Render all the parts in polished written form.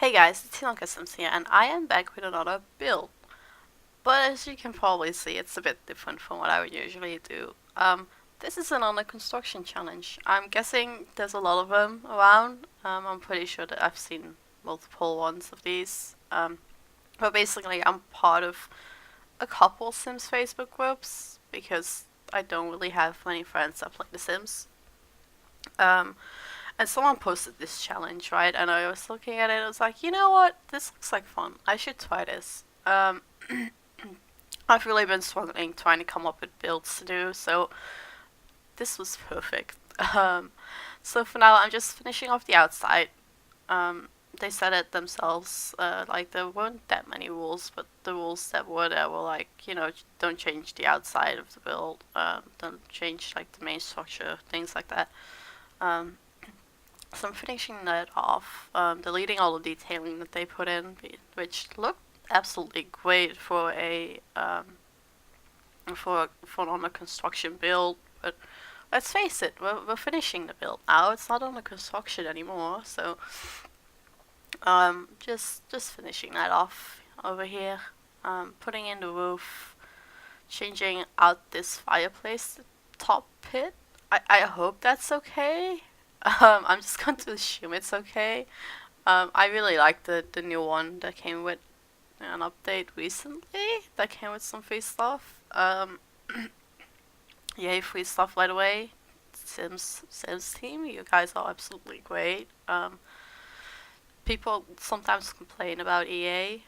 Hey guys, it's IlonkaSims here, and I am back with another build. But as you can probably see, it's a bit different from what I would usually do. This is an under construction challenge. I'm guessing there's a lot of them around. I'm pretty sure that I've seen multiple ones of these. But basically, I'm part of a couple Sims Facebook groups because I don't really have many friends that play The Sims. Um, and someone posted this challenge, right? And I was looking at it, I was like, you know what? This looks like fun. I should try this. I've really been struggling trying to come up with builds to do, so this was perfect. So for now, I'm just finishing off the outside. They said it themselves, like there weren't that many rules, but the rules that were there were like, don't change the outside of the build, don't change like the main structure, things like that. So I'm finishing that off, deleting all the detailing that they put in, which looked absolutely great for a for an under construction build. But let's face it, we're finishing the build now. It's not under construction anymore. So just finishing that off over here. Putting in the roof, changing out this fireplace top pit. I hope that's okay. I'm just going to assume it's okay. I really like the new one that came with an update recently. That came with some free stuff. Yay, free stuff right away. Sims team, you guys are absolutely great. People sometimes complain about EA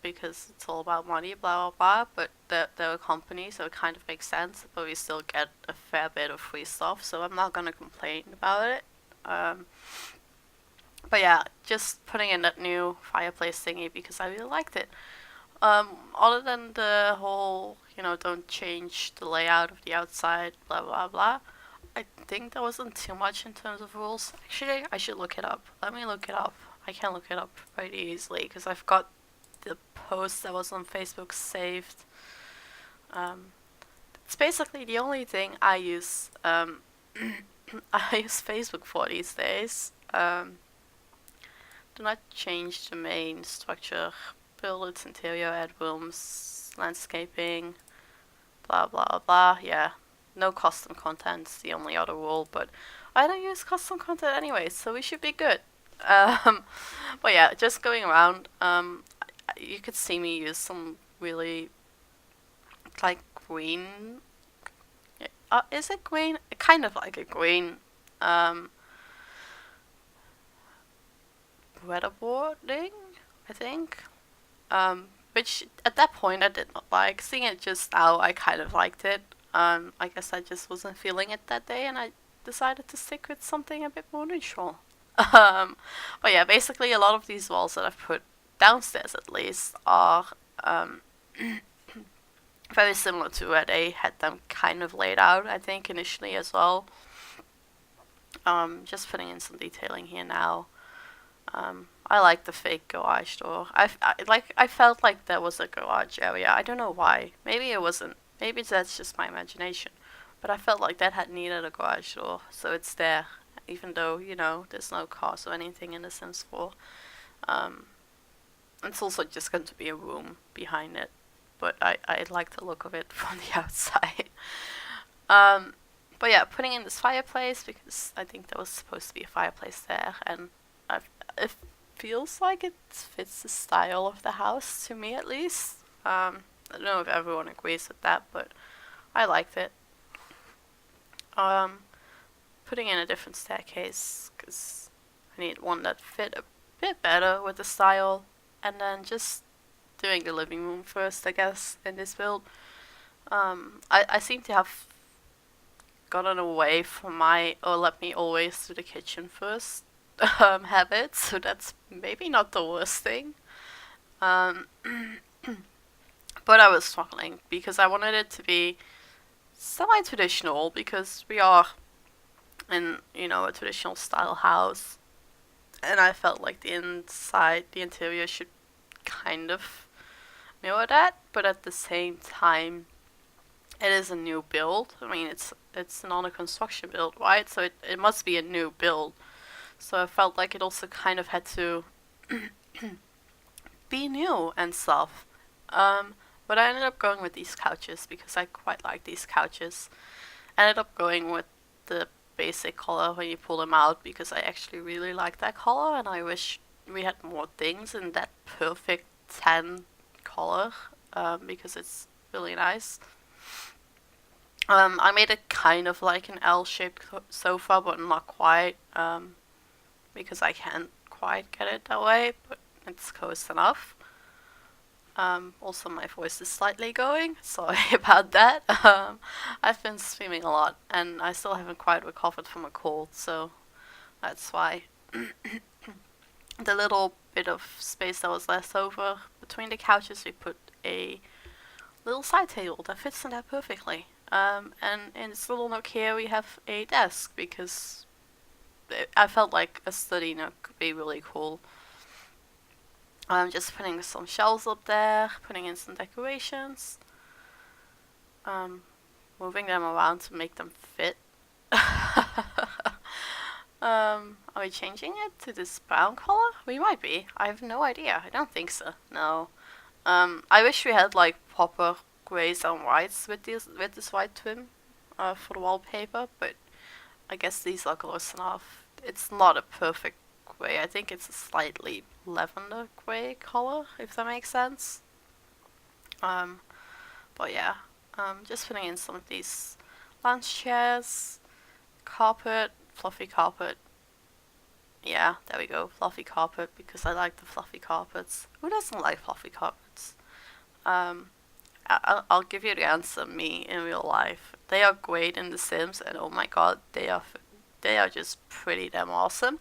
because it's all about money, blah blah blah, but they're a company, so it kind of makes sense, but we still get a fair bit of free stuff, so I'm not gonna complain about it. But yeah, just putting in that new fireplace thingy because I really liked it. Other than the whole, don't change the layout of the outside, blah blah blah, I think there wasn't too much in terms of rules. Actually, I should look it up. Let me look it up. I can look it up pretty easily because I've got the post that was on Facebook saved. It's basically the only thing I use. I use Facebook for these days. Do not change the main structure. Build its interior, add rooms, landscaping, blah blah blah. Yeah, no custom content's the only other rule, but I don't use custom content anyway, so we should be good. But yeah, just going around, you could see me use some really like green. Is it green? Kind of like a green weatherboarding, I think. Which at that point I did not like. Seeing it just now, I kind of liked it. I guess I just wasn't feeling it that day, and I decided to stick with something a bit more neutral. But yeah, basically a lot of these walls that I've put downstairs at least are very similar to where they had them kind of laid out, I think, initially as well. Just putting in some detailing here now. I like the fake garage door. I felt like there was a garage area. I don't know why. Maybe it wasn't. Maybe that's just my imagination. But I felt like that had needed a garage door, so it's there. Even though, there's no cars or anything in the Sims 4. It's also just going to be a room behind it. But I like the look of it from the outside. But yeah, putting in this fireplace because I think there was supposed to be a fireplace there, and it feels like it fits the style of the house, to me at least. I don't know if everyone agrees with that, but I liked it. Putting in a different staircase because I need one that fit a bit better with the style, and then just doing the living room first, I guess, in this build. I seem to have gotten away from my let me always do the kitchen first habit, so that's maybe not the worst thing. But I was struggling because I wanted it to be semi-traditional because we are in, a traditional style house, and I felt like the interior should kind of mirror that, but at the same time, it is a new build. I mean, it's an under construction build, right? So it must be a new build. So I felt like it also kind of had to be new and stuff. But I ended up going with these couches because I quite like these couches. I ended up going with the basic color when you pull them out because I actually really like that color, and I wish we had more things in that perfect tan color, because it's really nice. I made it kind of like an L-shaped sofa, but not quite, because I can't quite get it that way, but it's close enough. Also, my voice is slightly going. Sorry about that. I've been streaming a lot, and I still haven't quite recovered from a cold, so that's why. The little bit of space that was left over between the couches, we put a little side table that fits in there perfectly. And in this little nook here, we have a desk because I felt like a study nook could be really cool. I'm just putting some shelves up there, putting in some decorations, moving them around to make them fit. Are we changing it to this brown color? We might be. I have no idea. I don't think so. No. I wish we had like proper grays and whites with this white trim for the wallpaper, but I guess these are close enough. It's not a perfect gray. I think it's a slightly lavender gray color, if that makes sense. But yeah, just putting in some of these lounge chairs, carpet, fluffy carpet. Yeah, there we go, fluffy carpet, because I like the fluffy carpets. Who doesn't like fluffy carpets? I'll give you the answer, me, in real life. They are great in The Sims, and oh my god, they are just pretty damn awesome.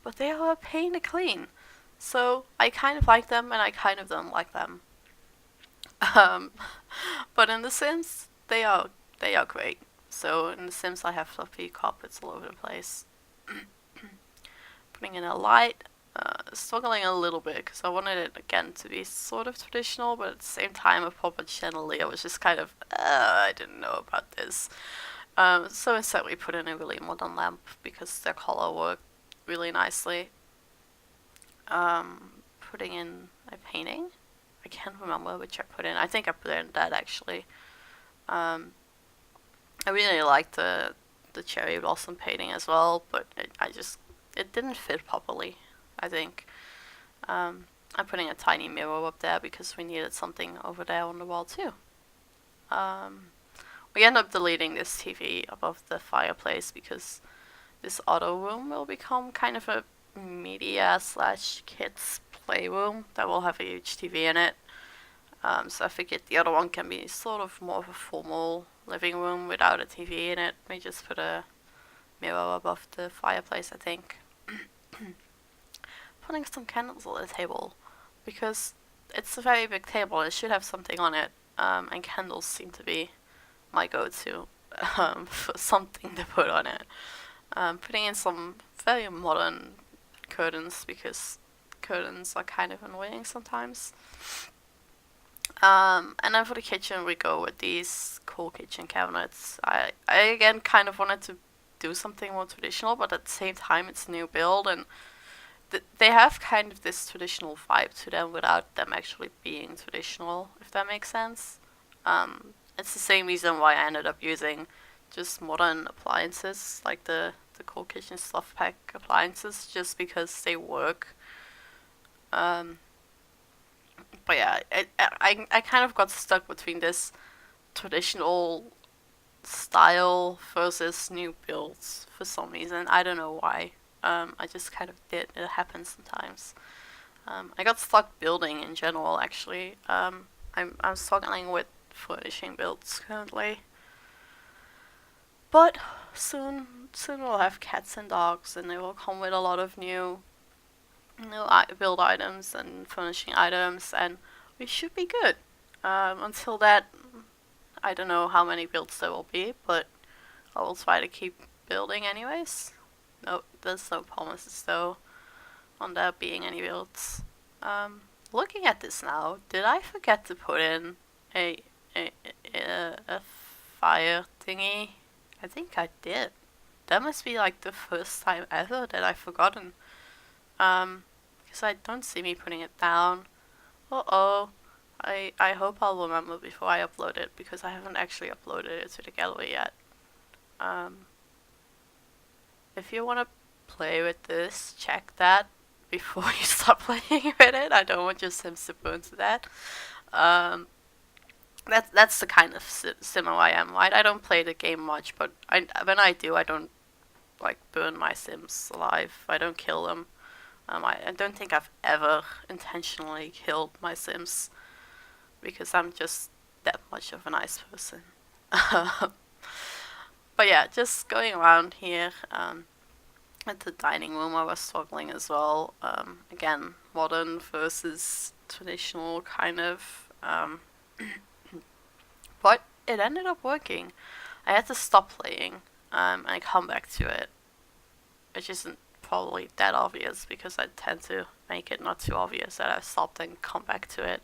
But they are a pain to clean. So I kind of like them, and I kind of don't like them. But in The Sims, they are great. So in The Sims, I have fluffy carpets all over the place. Putting in a light, struggling a little bit because I wanted it again to be sort of traditional, but at the same time, a proper chandelier was just kind of, I didn't know about this. So instead, we put in a really modern lamp because their color worked really nicely. Putting in a painting. I can't remember which I put in. I think I put in that actually. I really liked the cherry blossom painting as well, but it didn't fit properly, I think. I'm putting a tiny mirror up there because we needed something over there on the wall too. We end up deleting this TV above the fireplace because this auto room will become kind of a media / kids playroom that will have a huge TV in it. So I figured the other one can be sort of more of a formal living room without a TV in it. We just put a mirror above the fireplace, I think. Putting some candles on the table because it's a very big table. It should have something on it, and candles seem to be my go-to for something to put on it. Putting in some very modern curtains because curtains are kind of annoying sometimes. And then for the kitchen, we go with these cool kitchen cabinets. I again kind of wanted to do something more traditional, but at the same time, it's a new build, and they have kind of this traditional vibe to them without them actually being traditional, if that makes sense. It's the same reason why I ended up using just modern appliances, like the cool kitchen stuff pack appliances, just because they work. But yeah, I kind of got stuck between this traditional style versus new builds for some reason. I don't know why. I just kind of did. It happens sometimes. I got stuck building in general, actually. I'm struggling with furnishing builds currently. But soon we'll have cats and dogs, and they will come with a lot of new build items and furnishing items, and we should be good. Until that, I don't know how many builds there will be, but I will try to keep building anyways. No, there's no promises though on there being any builds. Looking at this now, did I forget to put in a fire thingy? I think I did. That must be like the first time ever that I've forgotten. because I don't see me putting it down. Uh-oh. I hope I'll remember before I upload it, because I haven't actually uploaded it to the gallery yet. If you want to play with this, check that before you start playing with it. I don't want your Sims to burn to that. That's the kind of sim I am, right? I don't play the game much, but when I do, I don't like burn my Sims alive. I don't kill them. I don't think I've ever intentionally killed my Sims, because I'm just that much of a nice person. But yeah, just going around here. At the dining room, I was struggling as well. Again, modern versus traditional, kind of. But it ended up working. I had to stop playing and come back to it, which isn't probably that obvious, because I tend to make it not too obvious that I stopped and come back to it.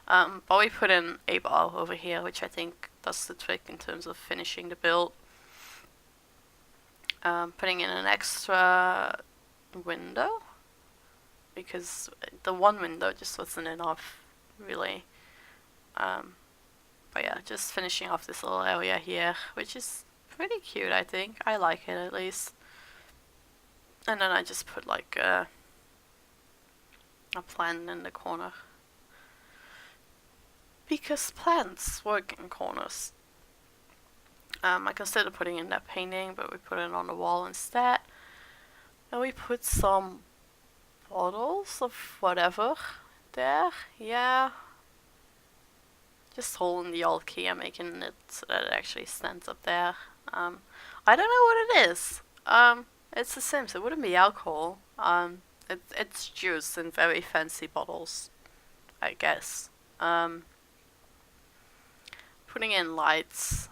But we put in a bar over here, which I think does the trick in terms of finishing the build. Putting in an extra window, because the one window just wasn't enough, really. But yeah, just finishing off this little area here, which is pretty cute, I think. I like it, at least. And then I just put like a plant in the corner, because plants work in corners. I considered putting in that painting, but we put it on the wall instead. And we put some bottles of whatever there. Yeah. Just holding the alt key and making it so that it actually stands up there. I don't know what it is. It's a Sims. It wouldn't be alcohol. It's juice in very fancy bottles, I guess. Putting in lights.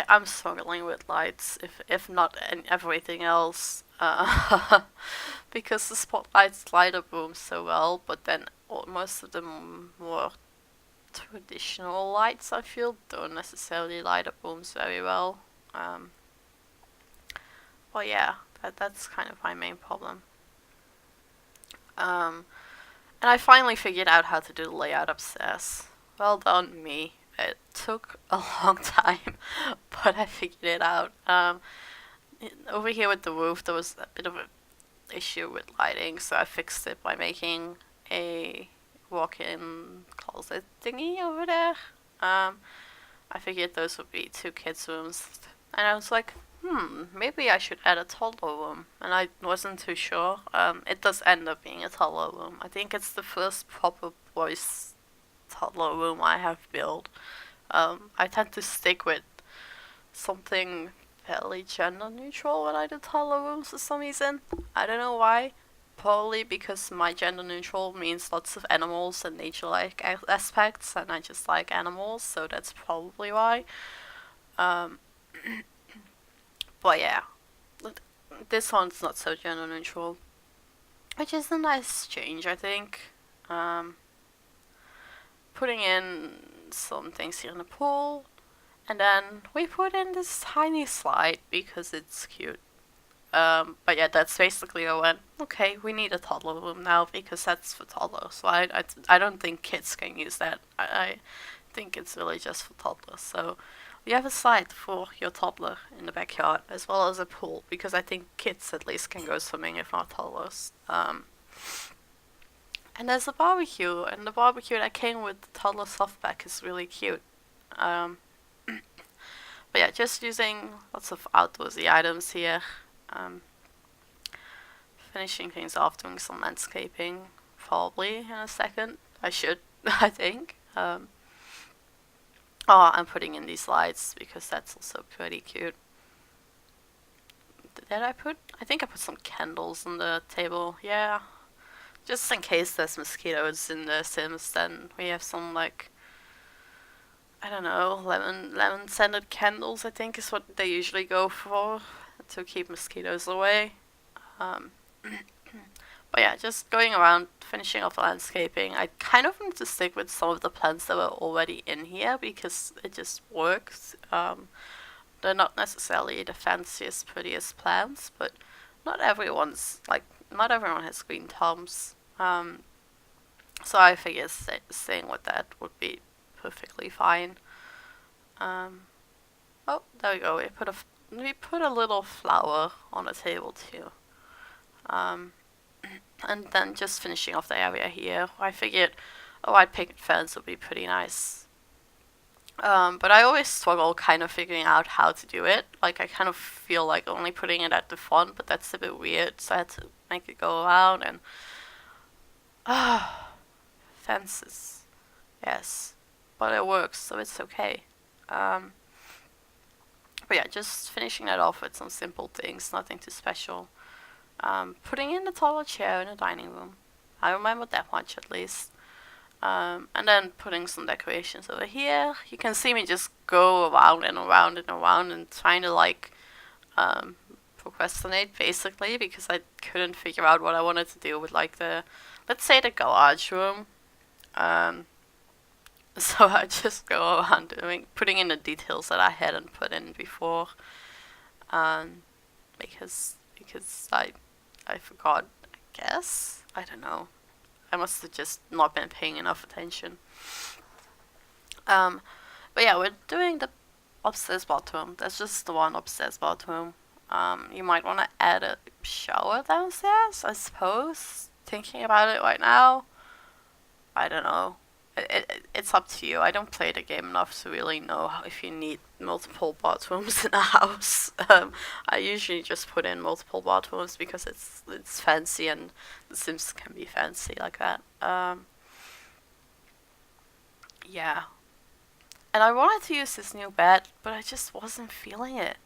I'm struggling with lights, if not everything else, because the spotlights light up rooms so well, but then most of the more traditional lights, I feel, don't necessarily light up rooms very well. Well, yeah, that's kind of my main problem. And I finally figured out how to do the layout upstairs. Well done, me. It took a long time, but I figured it out. Over here with the roof, there was a bit of an issue with lighting, so I fixed it by making a walk-in closet thingy over there. I figured those would be 2 kids' rooms, and I was like, maybe I should add a toddler room, and I wasn't too sure. It does end up being a toddler room. I think it's the first proper boys toddler room I have built. I tend to stick with something fairly gender neutral when I do toddler rooms for some reason. I don't know why. Probably because my gender neutral means lots of animals and nature-like aspects, and I just like animals, so that's probably why. But yeah, this one's not so gender neutral, which is a nice change, I think. Putting in some things here in the pool, and then we put in this tiny slide because it's cute. But yeah, that's basically I went, okay, we need a toddler room now, because that's for toddlers, right? I don't think kids can use that. I think it's really just for toddlers. So we have a slide for your toddler in the backyard, as well as a pool, because I think kids at least can go swimming, if not toddlers. And there's a barbecue, and the barbecue that came with the toddler softback is really cute. But yeah, just using lots of outdoorsy items here. Finishing things off, doing some landscaping, probably in a second. I should, I think. Oh, I'm putting in these lights because that's also pretty cute. Did I think I put some candles on the table, yeah. Just in case there's mosquitoes in the Sims, then we have some, like, I don't know, lemon scented candles, I think is what they usually go for, to keep mosquitoes away. But yeah, just going around, finishing off the landscaping. I kind of want to stick with some of the plants that were already in here, because it just works. They're not necessarily the fanciest, prettiest plants, but not everyone's, like, not everyone has green thumbs. So I figured staying with that would be perfectly fine. Oh, there we go. We put a little flower on the table too. And then just finishing off the area here. I figured a white picket fence would be pretty nice. But I always struggle kind of figuring out how to do it. Like, I kind of feel like only putting it at the front, but that's a bit weird, so I had to make it go around and... fences. Yes. But it works, so it's okay. But yeah, just finishing that off with some simple things, nothing too special. Putting in the taller chair in the dining room. I remember that much at least. And then putting some decorations over here. You can see me just go around and around and around and trying to like procrastinate basically because I couldn't figure out what I wanted to do with like let's say the garage room. So I just go around putting in the details that I hadn't put in before. Because I forgot, I guess. I don't know. I must have just not been paying enough attention. But yeah, we're doing the upstairs bathroom. That's just the one upstairs bathroom. You might want to add a shower downstairs, I suppose. Thinking about it right now, I don't know. It's up to you. I don't play the game enough to really know if you need multiple bathrooms in a house. I usually just put in multiple bathrooms because it's fancy and The Sims can be fancy like that. Yeah. And I wanted to use this new bed, but I just wasn't feeling it.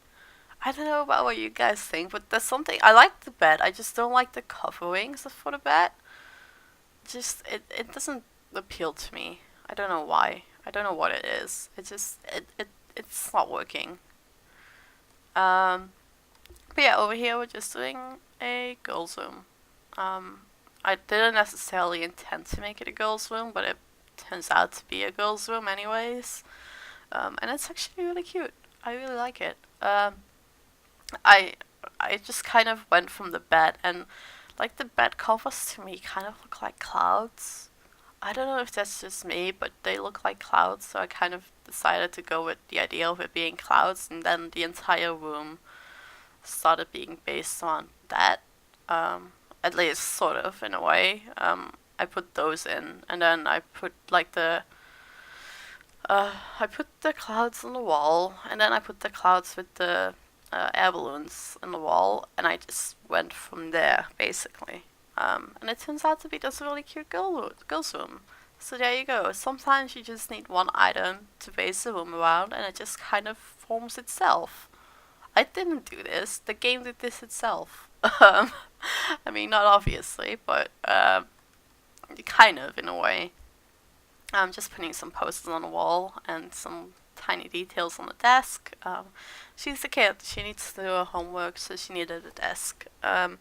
I don't know about what you guys think, but there's something... I like the bed, I just don't like the coverings for the bed. It doesn't appeal to me. I don't know why. I don't know what it is. It's not working. But yeah, over here we're just doing a girls' room. I didn't necessarily intend to make it a girls' room, but it turns out to be a girls' room anyways. And it's actually really cute. I really like it. I just kind of went from the bed, and like the bed covers to me kind of look like clouds. I don't know if that's just me, but they look like clouds, so I kind of decided to go with the idea of it being clouds, and then the entire room started being based on that. At least sort of in a way. I put those in, and then I put like I put the clouds on the wall, and then I put the clouds with the air balloons on the wall, and I just went from there, basically. And it turns out to be this really cute girls' room. So there you go. Sometimes you just need one item to base the room around, and it just kind of forms itself. I didn't do this. The game did this itself. I mean, not obviously, but kind of, in a way. I'm just putting some posters on the wall and some tiny details on the desk. She's a kid. She needs to do her homework, so she needed a desk. And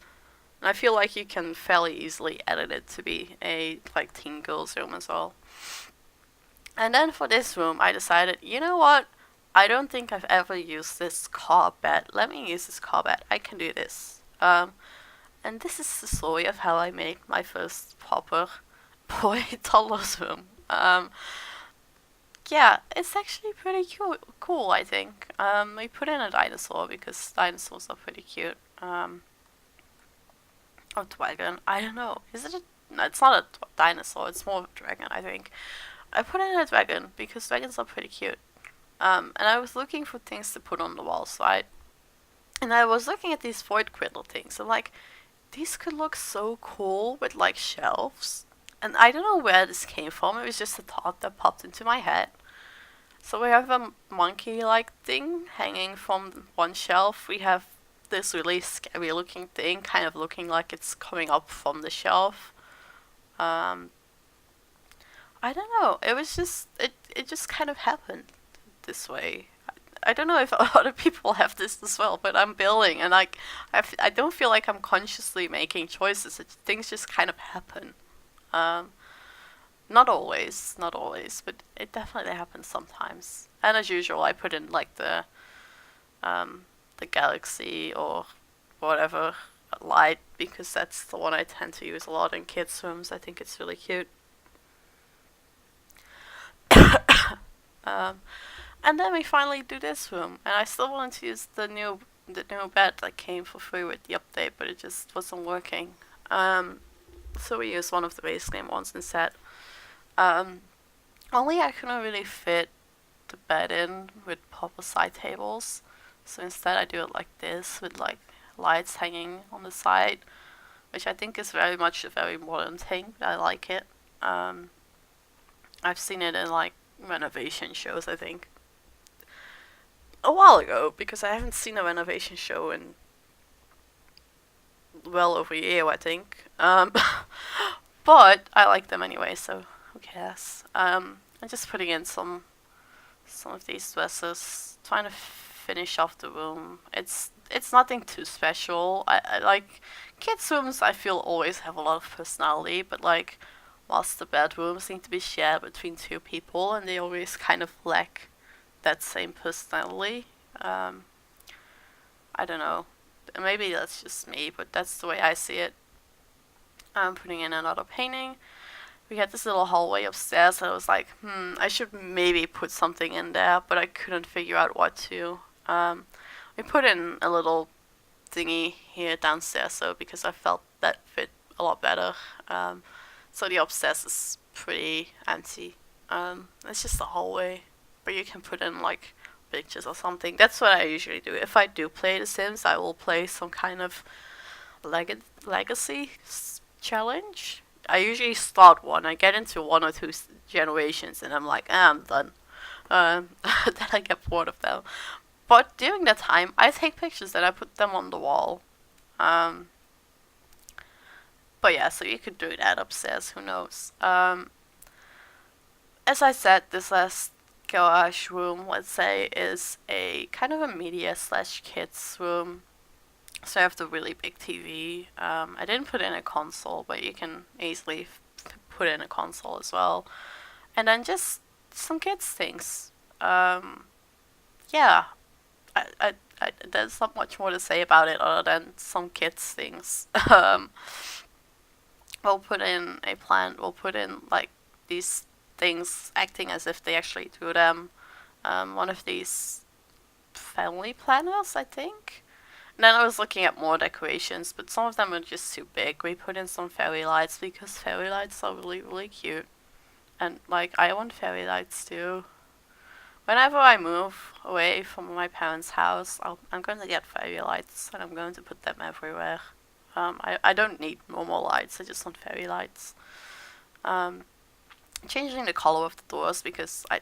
I feel like you can fairly easily edit it to be a like teen girls room as well. And then for this room, I decided, you know what? I don't think I've ever used this car bed. Let me use this car bed. I can do this. And this is the story of how I made my first proper boy toddler's room. Yeah, it's actually pretty cool, I think. We put in a dinosaur because dinosaurs are pretty cute. Or dragon, I don't know. Is it no, it's not a dinosaur, it's more of a dragon, I think. I put in a dragon because dragons are pretty cute. And I was looking for things to put on the wall, so I was looking at these void criddle things, and like, these could look so cool with like shelves. And I don't know where this came from, it was just a thought that popped into my head. So we have a monkey-like thing hanging from one shelf. We have this really scary looking thing, kind of looking like it's coming up from the shelf. I don't know, it was just, it just kind of happened this way. I don't know if other people have this as well, but I'm building, and like, I don't feel like I'm consciously making choices. Things just kind of happen. Not always, but it definitely happens sometimes. And as usual, I put in like the galaxy or whatever light because that's the one I tend to use a lot in kids' rooms. I think it's really cute. Um, and then we finally do this room, and I still wanted to use the new bed that came for free with the update, but it just wasn't working. So we used one of the base game ones instead. Only I couldn't really fit the bed in with proper side tables, so instead I do it like this with like lights hanging on the side, which I think is very much a very modern thing, but I like it. I've seen it in like renovation shows, I think, a while ago, because I haven't seen a renovation show in well over a year, I think. But I like them anyway, so who cares? I'm just putting in some of these dresses, trying to finish off the room. It's nothing too special. I like kids' rooms. I feel always have a lot of personality, but like master bedrooms seem to be shared between two people, and they always kind of lack that same personality. I don't know. Maybe that's just me, but that's the way I see it. I'm putting in another painting. We had this little hallway upstairs, and I was like, I should maybe put something in there, but I couldn't figure out what to. We put in a little thingy here downstairs, so because I felt that fit a lot better. So the upstairs is pretty empty. It's just a hallway, but you can put in like pictures or something. That's what I usually do. If I do play The Sims, I will play some kind of legacy challenge. I usually start one. I get into one or two generations, and I'm like, I'm done. Then I get bored of them. But during that time, I take pictures and I put them on the wall. But yeah, so you could do that upstairs. Who knows? As I said, this last garage room, let's say, is a kind of a media / kids room. So I have the really big TV. I didn't put in a console, but you can easily put in a console as well. And then just some kids things. Yeah, there's not much more to say about it other than some kids things. We'll put in a plant. We'll put in like these things acting as if they actually do them. One of these family planners, I think. And then I was looking at more decorations, but some of them were just too big. We put in some fairy lights because fairy lights are really, really cute. And like, I want fairy lights too. Whenever I move away from my parents' house, I'm going to get fairy lights and I'm going to put them everywhere. I don't need normal lights, I just want fairy lights. Changing the color of the doors because I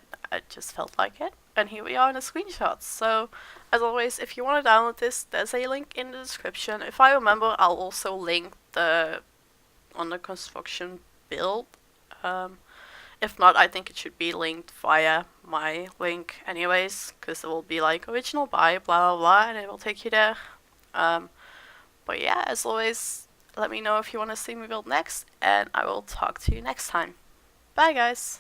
just felt like it. And here we are in the screenshots. So, as always, if you want to download this, there's a link in the description. If I remember, I'll also link the under construction build. If not, I think it should be linked via my link anyways, because it will be like original buy, blah blah blah, and it will take you there. But yeah, as always, let me know if you want to see me build next, and I will talk to you next time. Bye guys!